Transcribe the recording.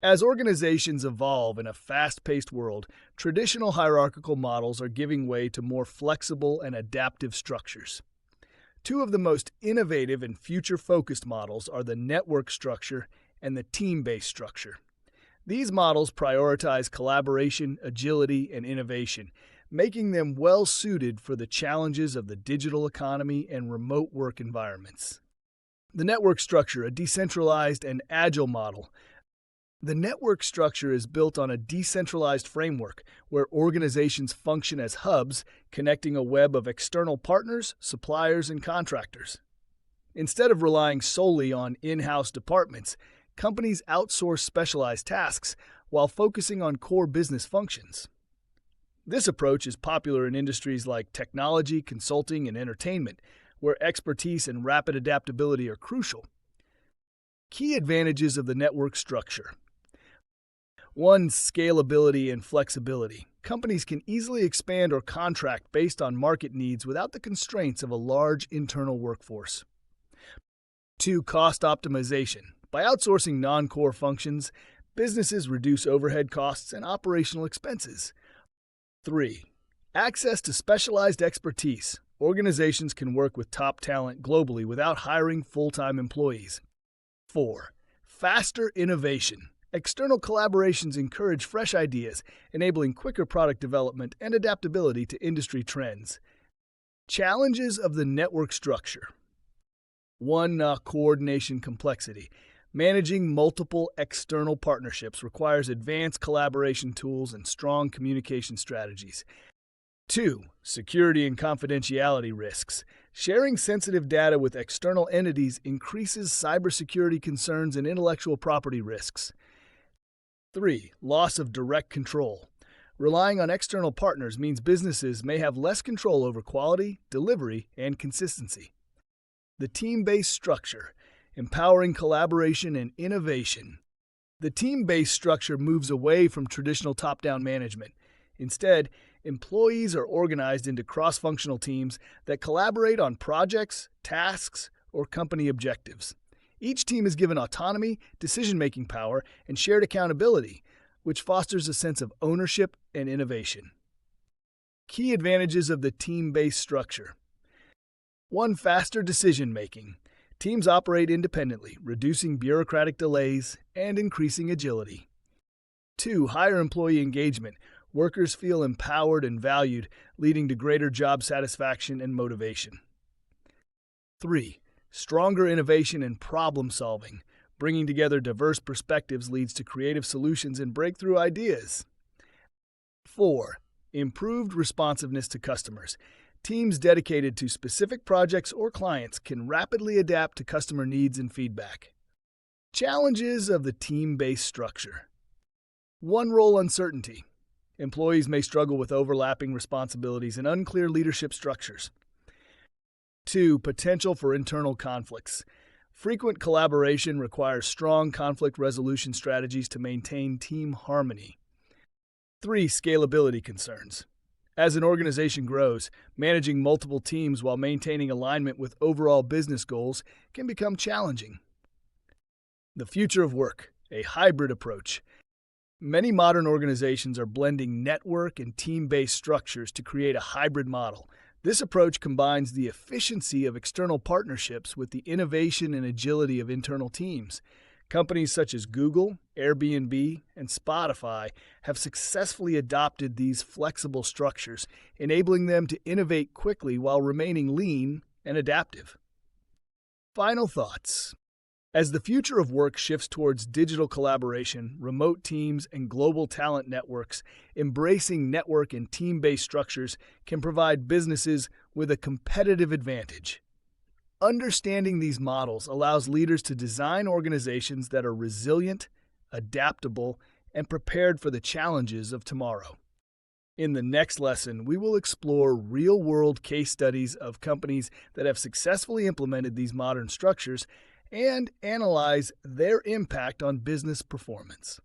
As organizations evolve in a fast-paced world, traditional hierarchical models are giving way to more flexible and adaptive structures. Two of the most innovative and future-focused models are the network structure and the team-based structure. These models prioritize collaboration, agility, and innovation, making them well-suited for the challenges of the digital economy and remote work environments. The network structure, a decentralized and agile model. The network structure is built on a decentralized framework where organizations function as hubs, connecting a web of external partners, suppliers, and contractors. Instead of relying solely on in-house departments, companies outsource specialized tasks while focusing on core business functions. This approach is popular in industries like technology, consulting, and entertainment, where expertise and rapid adaptability are crucial. Key advantages of the network structure. 1. Scalability and flexibility. Companies can easily expand or contract based on market needs without the constraints of a large internal workforce. 2. Cost optimization. By outsourcing non-core functions, businesses reduce overhead costs and operational expenses. 3. Access to specialized expertise. Organizations can work with top talent globally without hiring full-time employees. 4. Faster innovation. External collaborations encourage fresh ideas, enabling quicker product development and adaptability to industry trends. Challenges of the network structure. 1. Coordination complexity. Managing multiple external partnerships requires advanced collaboration tools and strong communication strategies. 2. Security and confidentiality risks. Sharing sensitive data with external entities increases cybersecurity concerns and intellectual property risks. 3. Loss of direct control. Relying on external partners means businesses may have less control over quality, delivery, and consistency. The team-based structure, empowering collaboration and innovation. The team-based structure moves away from traditional top-down management. Instead, employees are organized into cross-functional teams that collaborate on projects, tasks, or company objectives. Each team is given autonomy, decision-making power, and shared accountability, which fosters a sense of ownership and innovation. Key advantages of the team-based structure. 1. Faster decision-making. Teams operate independently, reducing bureaucratic delays and increasing agility. 2. Higher employee engagement. Workers feel empowered and valued, leading to greater job satisfaction and motivation. 3. Stronger innovation and problem-solving. Bringing together diverse perspectives leads to creative solutions and breakthrough ideas. 4. Improved responsiveness to customers. Teams dedicated to specific projects or clients can rapidly adapt to customer needs and feedback. Challenges of the team-based structure. 1. Role uncertainty. Employees may struggle with overlapping responsibilities and unclear leadership structures. 2. Potential for internal conflicts. Frequent collaboration requires strong conflict resolution strategies to maintain team harmony. 3. Scalability concerns. As an organization grows, managing multiple teams while maintaining alignment with overall business goals can become challenging. The future of work, a hybrid approach. Many modern organizations are blending network and team-based structures to create a hybrid model. This approach combines the efficiency of external partnerships with the innovation and agility of internal teams. Companies such as Google, Airbnb, and Spotify have successfully adopted these flexible structures, enabling them to innovate quickly while remaining lean and adaptive. Final thoughts. As the future of work shifts towards digital collaboration, remote teams, and global talent networks, embracing network and team-based structures can provide businesses with a competitive advantage. Understanding these models allows leaders to design organizations that are resilient, adaptable, and prepared for the challenges of tomorrow. In the next lesson, we will explore real-world case studies of companies that have successfully implemented these modern structures and analyze their impact on business performance.